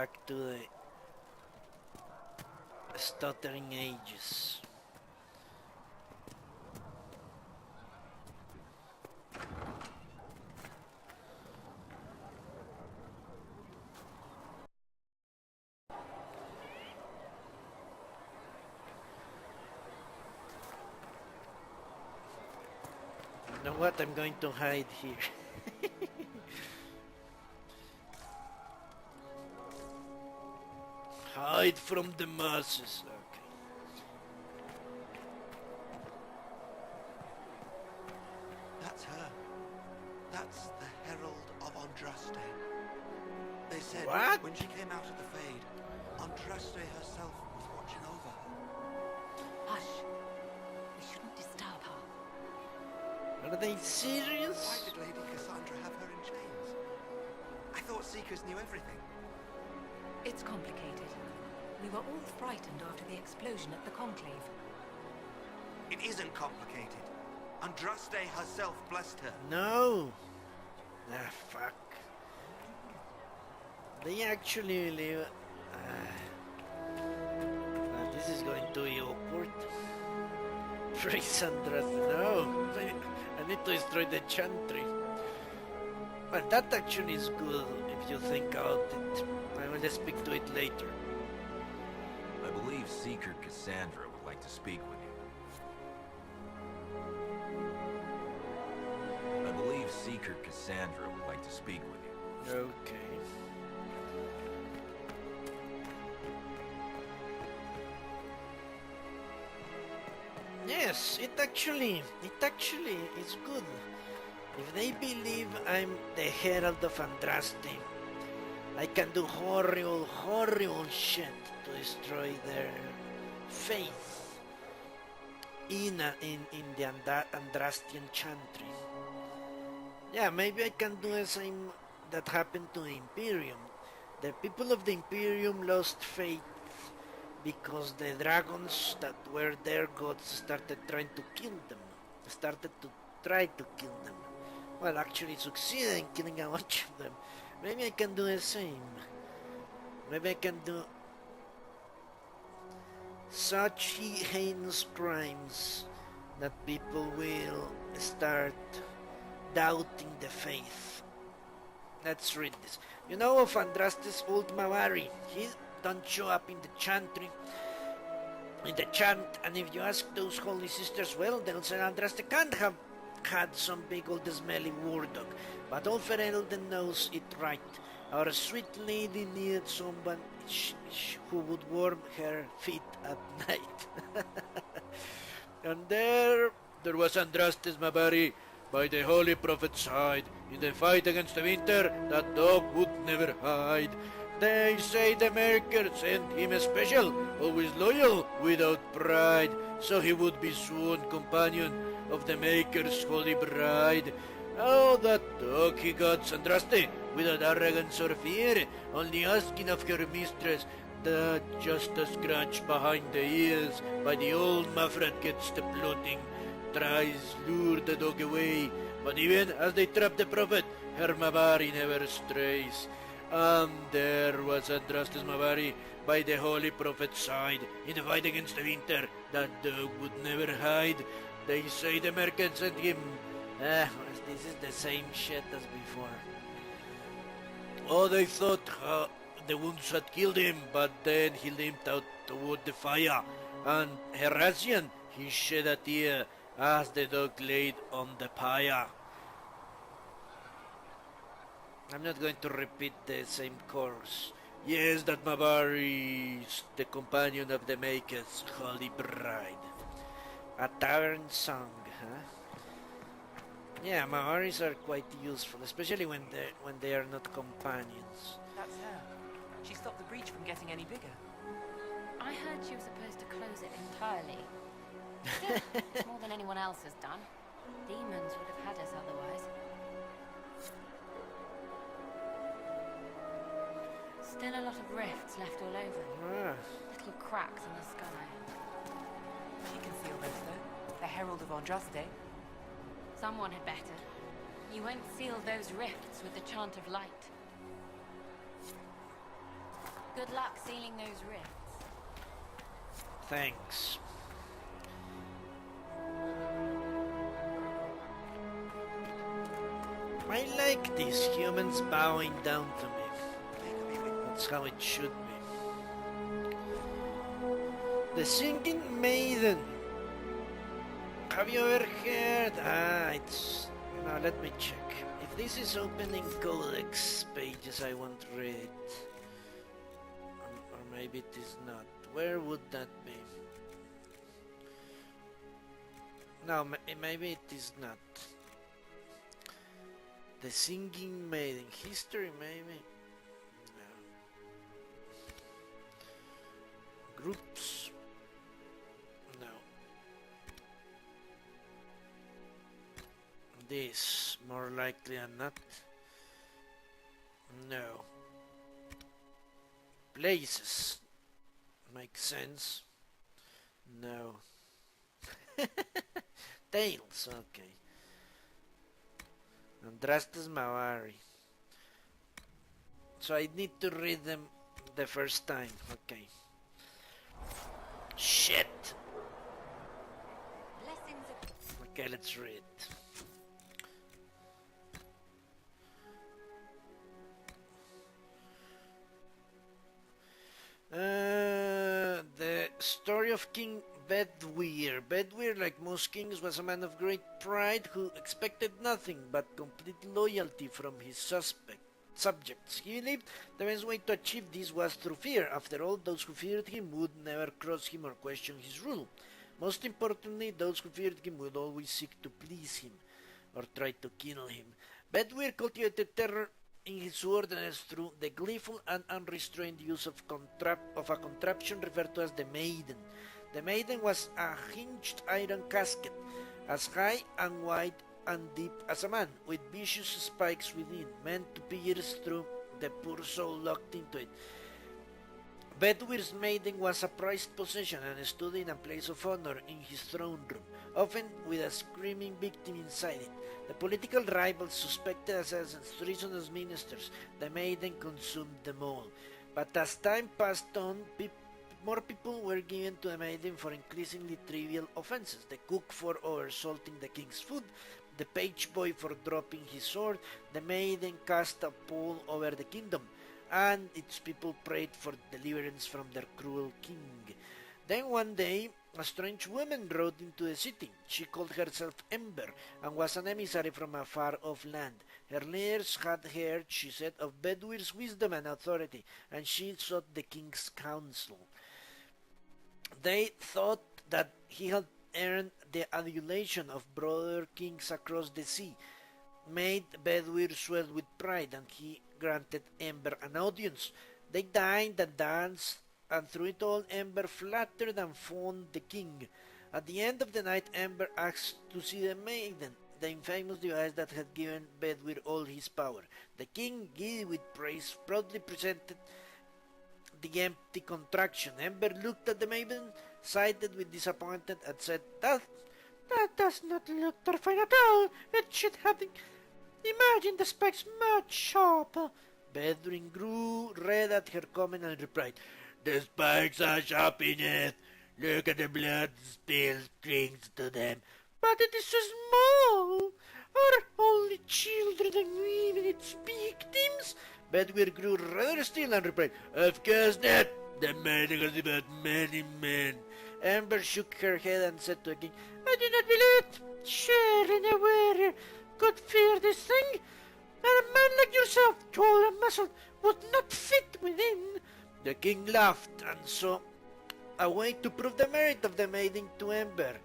back to the stuttering ages. You know what? I'm going to hide here. Hide from the masses. Okay. That's her. That's the Herald of Andraste. They said What? when she came out of the Fade, Andraste herself was watching over her. Hush. We shouldn't disturb her. Are they Why serious? did Lady Cassandra have her in chains? I thought Seekers knew everything. It's complicated. We were all frightened after the explosion at the Conclave. It isn't complicated. Andraste herself blessed her. No. Ah, fuck. They actually live. This is going to be awkward. Praise Andraste. No. I need to destroy the chantry. Well, that actually is good if you think about it. I will speak to it later. I believe Seeker Cassandra would like to speak with you. I believe Seeker Cassandra would like to speak with you. Okay. Yes, it actually is good. If they believe I'm the Herald of Andraste, I can do horrible shit to destroy their faith in the Andrastian chantry. Yeah, maybe I can do the same that happened to the Imperium. The people of the Imperium lost faith because the dragons that were their gods started trying to kill them. Well, actually succeeded in killing a bunch of them. Maybe I can do the same. Maybe I can do such heinous crimes that people will start doubting the faith. Let's read this. You know of Andraste's old Mavari. He don't show up in the chantry, in the chant, and if you ask those holy sisters, well, they'll say Andraste can't have had some big old smelly war dog, but old Ferelden knows it right. Our sweet lady needed someone who would warm her feet at night. And there was Andraste's Mavari by the holy prophet's side. In the fight against the winter, that dog would never hide. They say the Maker sent him a special, always loyal, without pride, so he would be sworn companion of the Maker's holy bride. Oh, that dog he got, Andraste, without arrogance or fear, only asking of her mistress that just a scratch behind the ears by the old Mafrat gets the bloating, tries lure the dog away, but even as they trap the prophet, her Mavari never strays. And there was Andraste's Mavari by the holy prophet's side. In the fight against the winter, that dog would never hide. They say the merchant sent him. This is the same shit as before. Oh, they thought the wounds had killed him, but then he limped out toward the fire. And Herasian, he shed a tear as the dog laid on the pyre. I'm not going to repeat the same chorus. Yes, that Mavari is the companion of the Maker's holy bride. A tavern song, huh? Yeah, Maoris are quite useful, especially when they are not companions. That's her. She stopped the breach from getting any bigger. I heard she was supposed to close it entirely. Still, it's more than anyone else has done. Demons would have had us otherwise. Still a lot of rifts left all over. Little cracks in the sky. She can seal those, though. The Herald of Andraste. Someone had better. You won't seal those rifts with the chant of light. Good luck sealing those rifts. Thanks. I like these humans bowing down to me. That's how it should be. The Singing Maiden. Have you ever heard? It's... Now let me check. If this is opening codex pages, I won't read it. Or maybe it is not. Where would that be? No, maybe it is not. The Singing Maiden. History, maybe? No. Groups? No. This, more likely than not. No. Places. Makes sense. No. Tales, okay. Andrastes Mavari. So I need to read them the first time, okay. Shit! Blessings of... Okay, let's read. The story of King Bedwyr. Bedwyr, like most kings, was a man of great pride who expected nothing but complete loyalty from his subjects. He believed the best way to achieve this was through fear. After all, those who feared him would never cross him or question his rule. Most importantly, those who feared him would always seek to please him or try to kill him. Bedwyr cultivated terror in his subordinates through the gleeful and unrestrained use of a contraption referred to as the Maiden. The Maiden was a hinged iron casket, as high and wide and deep as a man, with vicious spikes within, meant to pierce through the poor soul locked into it. Bedwyr's Maiden was a prized possession and stood in a place of honor in his throne room, often with a screaming victim inside it. The political rivals suspected assassins, treasonous ministers. The Maiden consumed them all. But as time passed on, more people were given to the Maiden for increasingly trivial offenses. The cook for oversalting the king's food, the page boy for dropping his sword. The Maiden cast a pall over the kingdom, and its people prayed for deliverance from their cruel king. Then one day, a strange woman rode into the city. She called herself Ember, and was an emissary from a far-off land. Her leaders had heard, she said, of Bedwyr's wisdom and authority, and she sought the king's counsel. They thought that he had earned the adulation of brother kings across the sea, made Bedwyr swell with pride, and he granted Ember an audience. They dined and danced, and through it all Ember flattered and fawned the king. At the end of the night, Ember asked to see the Maiden, the infamous device that had given Bedwyr all his power. The king, giddy with praise, proudly presented the empty contraction. Ember looked at the Maiden, sighed with disappointment, and said, That does not look terrifying at all. It should have been... Imagine the spikes much sharper. Bedwyr grew red at her comment and replied, The spikes are sharp enough. Look at the blood still clings to them. But it is so small. Are only children and women its victims? Bedwyr grew rather still and replied, Of course not. The maiden has about many men. Ember shook her head and said to the king, I do not believe it. Surely no warrior could fear this thing. And a man like yourself, tall and muscled, would not fit within. The king laughed and saw a way to prove the merit of the maiden to Ember.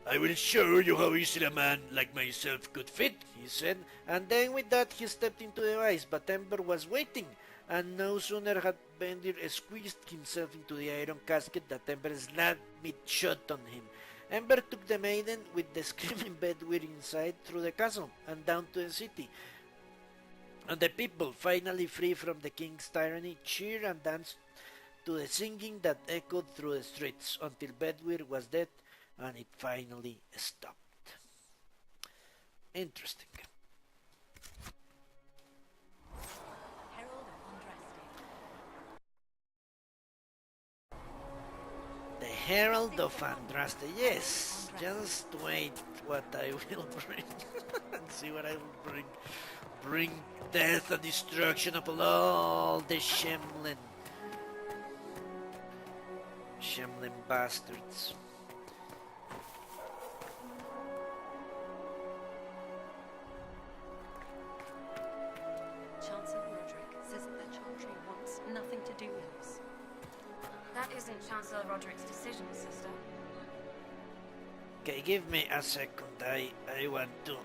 I will show you how easily a man like myself could fit, he said, and then with that he stepped into the vise, but Ember was waiting, and no sooner had Bedwyr squeezed himself into the iron casket that Ember slammed it shut on him. Ember took the maiden with the screaming Bedwyr inside through the castle and down to the city, and the people, finally free from the king's tyranny, cheered and danced to the singing that echoed through the streets until Bedwyr was dead and it finally stopped. Interesting. Herald of Andraste. Yes, just wait what I will bring. And see what I will bring. Bring death and destruction upon all the Shemlin bastards. Chancellor Roderick says that the Chantry wants nothing to do with us. That isn't Chancellor Roderick's decision, sister. Okay, give me a second. I want to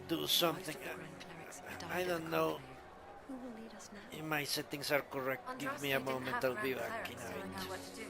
do something. Most of the Grand Clerics have died I at the don't know Conclave. Who will lead us now? if my settings are correct. Give me a Andraste didn't moment. have I'll be Grand back in Clerics a telling her minute. what to do.